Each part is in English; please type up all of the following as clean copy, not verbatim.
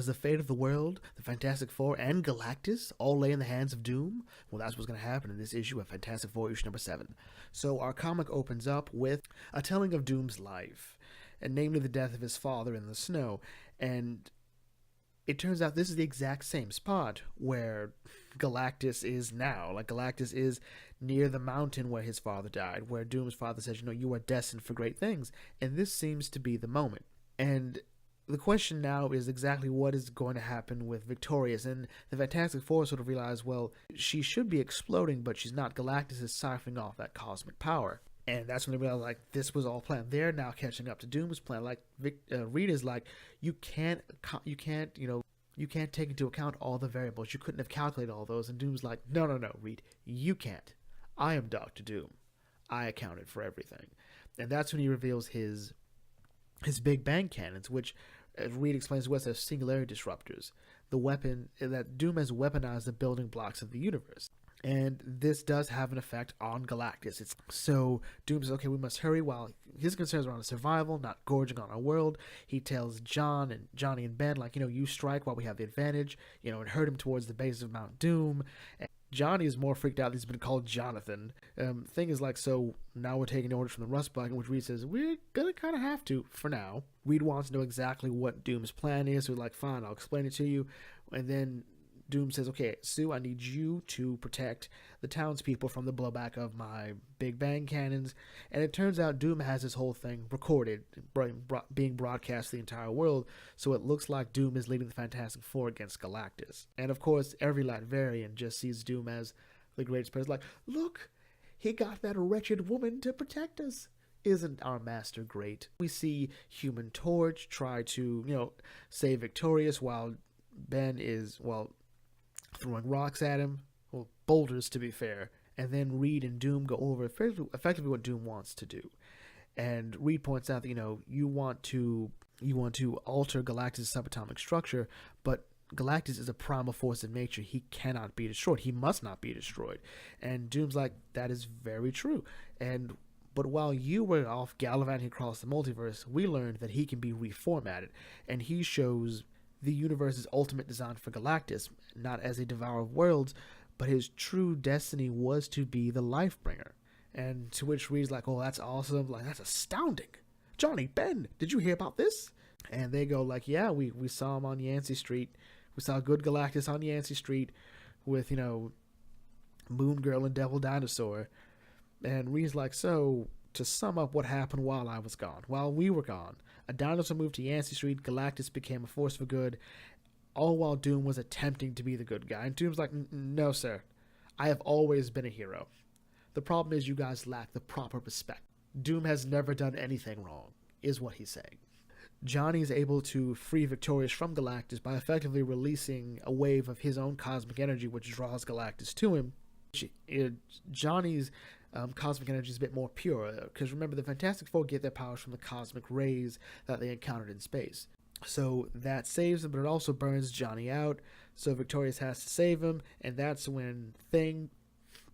the fate of the world, the Fantastic Four, and Galactus all lay in the hands of Doom? Well, that's what's going to happen in this issue of Fantastic Four, issue number 7. So our comic opens up with a telling of Doom's life, and namely the death of his father in the snow. And it turns out this is the exact same spot where Galactus is now. Like, Galactus is near the mountain where his father died, where Doom's father says, you are destined for great things. And this seems to be the moment. And the question now is exactly what is going to happen with Victorious. And the Fantastic Four sort of realize, well, she should be exploding, but she's not. Galactus is siphoning off that cosmic power. And that's when they realize, like, this was all planned. They're now catching up to Doom's plan. Like, Reed is like, you can't take into account all the variables. You couldn't have calculated all those. And Doom's like, no, Reed, you can't. I am Dr. Doom. I accounted for everything. And that's when he reveals his Big Bang cannons, which, as Reed explains to us, as singularity disruptors. The weapon that Doom has weaponized the building blocks of the universe. And this does have an effect on Galactus. So Doom says, okay, we must hurry. While his concerns are on survival, not gorging on our world, he tells Johnny and Ben, like, you strike while we have the advantage, and herd him towards the base of Mount Doom. And Johnny is more freaked out. He's been called Jonathan. Thing is, like, so now we're taking orders from the Rust Bug, in which Reed says, we're gonna kind of have to, for now. Reed wants to know exactly what Doom's plan is, so he's like, fine, I'll explain it to you. And then Doom says, okay, Sue, I need you to protect the townspeople from the blowback of my Big Bang cannons. And it turns out Doom has this whole thing recorded, being broadcast to the entire world, so it looks like Doom is leading the Fantastic Four against Galactus. And of course, every Latverian just sees Doom as the greatest person. Like, look, he got that wretched woman to protect us. Isn't our master great? We see Human Torch try to, save Victorious while Ben is, throwing rocks at him, boulders to be fair, and then Reed and Doom go over effectively what Doom wants to do. And Reed points out that, you want to alter Galactus' subatomic structure, but Galactus is a primal force of nature. He cannot be destroyed. He must not be destroyed. And Doom's like, that is very true. But while you were off gallivanting across the multiverse, we learned that he can be reformatted, and he shows the universe's ultimate design for Galactus, not as a devourer of worlds, but his true destiny was to be the Lifebringer. And to which Reed's like, oh, that's awesome. Like, that's astounding. Johnny, Ben, did you hear about this? And they go like, yeah, we saw him on Yancey Street. We saw good Galactus on Yancey Street with, Moon Girl and Devil Dinosaur. And Reed's like, so, to sum up what happened while I was gone, while we were gone, a dinosaur moved to Yancey Street, Galactus became a force for good, all while Doom was attempting to be the good guy. And Doom's like, no, sir. I have always been a hero. The problem is you guys lack the proper respect. Doom has never done anything wrong, is what he's saying. Johnny is able to free Victorious from Galactus by effectively releasing a wave of his own cosmic energy, which draws Galactus to him. Johnny's cosmic energy is a bit more pure, because remember, the Fantastic Four get their powers from the cosmic rays that they encountered in space. So that saves him, but it also burns Johnny out, so Victorious has to save him, and that's when Thing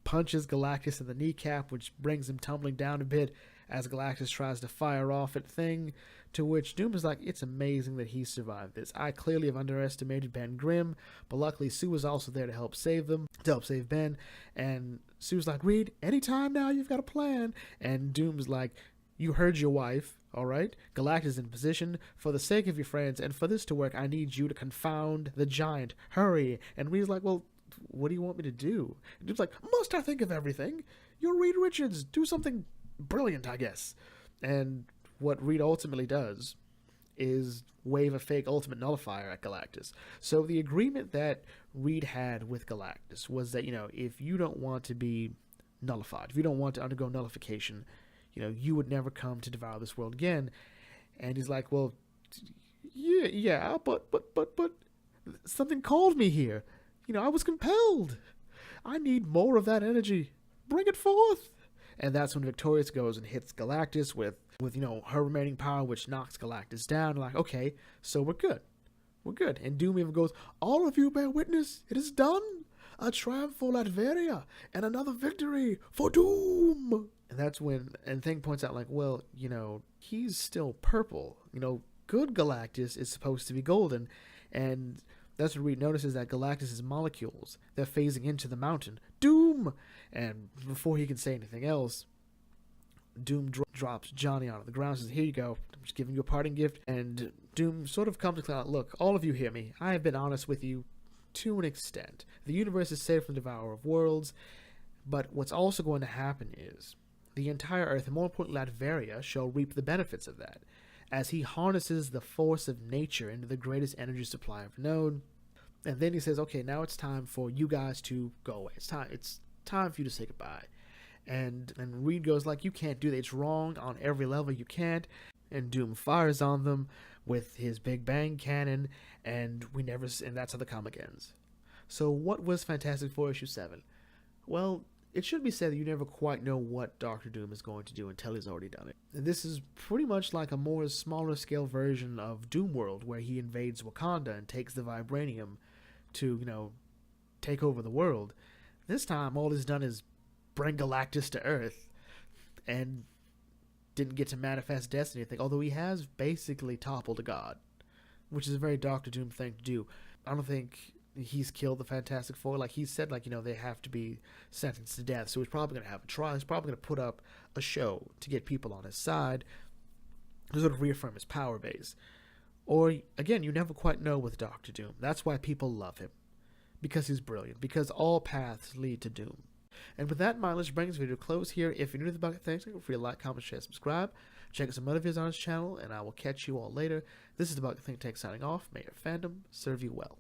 punches Galactus in the kneecap, which brings him tumbling down a bit as Galactus tries to fire off at Thing, to which Doom is like, it's amazing that he survived this. I clearly have underestimated Ben Grimm, but luckily Sue was also there to help save Ben, and Sue's like, Reed, anytime now, you've got a plan. And Doom's like, you heard your wife, all right? Galactus is in position. For the sake of your friends, and for this to work, I need you to confound the giant. Hurry. And Reed's like, well, what do you want me to do? And Doom's like, must I think of everything? You're Reed Richards. Do something brilliant, I guess. And what Reed ultimately does is wave a fake ultimate nullifier at Galactus. So the agreement that Reed had with Galactus was that, if you don't want to be nullified, if you don't want to undergo nullification, you would never come to devour this world again. And he's like, well, yeah, but something called me here. I was compelled. I need more of that energy. Bring it forth. And that's when Victorious goes and hits Galactus with her remaining power, which knocks Galactus down. Like, okay, so we're good. And Doom even goes, all of you bear witness, it is done. A triumph for Latveria, and another victory for Doom. And that's when, and Thing points out, like, well, he's still purple. Good Galactus is supposed to be golden. And that's what Reed notices, that Galactus' molecules, they're phasing into the mountain. Doom! And before he can say anything else, Doom drops Johnny onto the ground and says, here you go, I'm just giving you a parting gift. And Doom sort of comes to cloud, look, all of you hear me. I have been honest with you to an extent. The universe is safe from the Devourer of Worlds, but what's also going to happen is the entire Earth, and more importantly Latveria, shall reap the benefits of that, as he harnesses the force of nature into the greatest energy supply I've known. And then he says, okay, now it's time for you guys to go away. It's time for you to say goodbye. And Reed goes like, you can't do that. It's wrong on every level. You can't. And Doom fires on them with his Big Bang cannon, and that's how the comic ends. So what was Fantastic Four issue 7? Well, it should be said that you never quite know what Doctor Doom is going to do until he's already done it. And this is pretty much like a more smaller scale version of Doom World, where he invades Wakanda and takes the vibranium to, take over the world. This time, all he's done is bring Galactus to Earth and didn't get to manifest destiny thing, although he has basically toppled a god, which is a very Doctor Doom thing to do. I don't think he's killed the Fantastic Four. Like he said, they have to be sentenced to death, so he's probably going to have a trial. He's probably going to put up a show to get people on his side to sort of reaffirm his power base. Or, again, you never quite know with Doctor Doom. That's why people love him, because he's brilliant, because all paths lead to Doom. And with that in mind, let's bring this video to close here. If you're new to the Bucket Thanks, feel free to like, comment, share, subscribe. Check out some other videos on his channel, and I will catch you all later. This is the Bucket Think Tank signing off. May your fandom serve you well.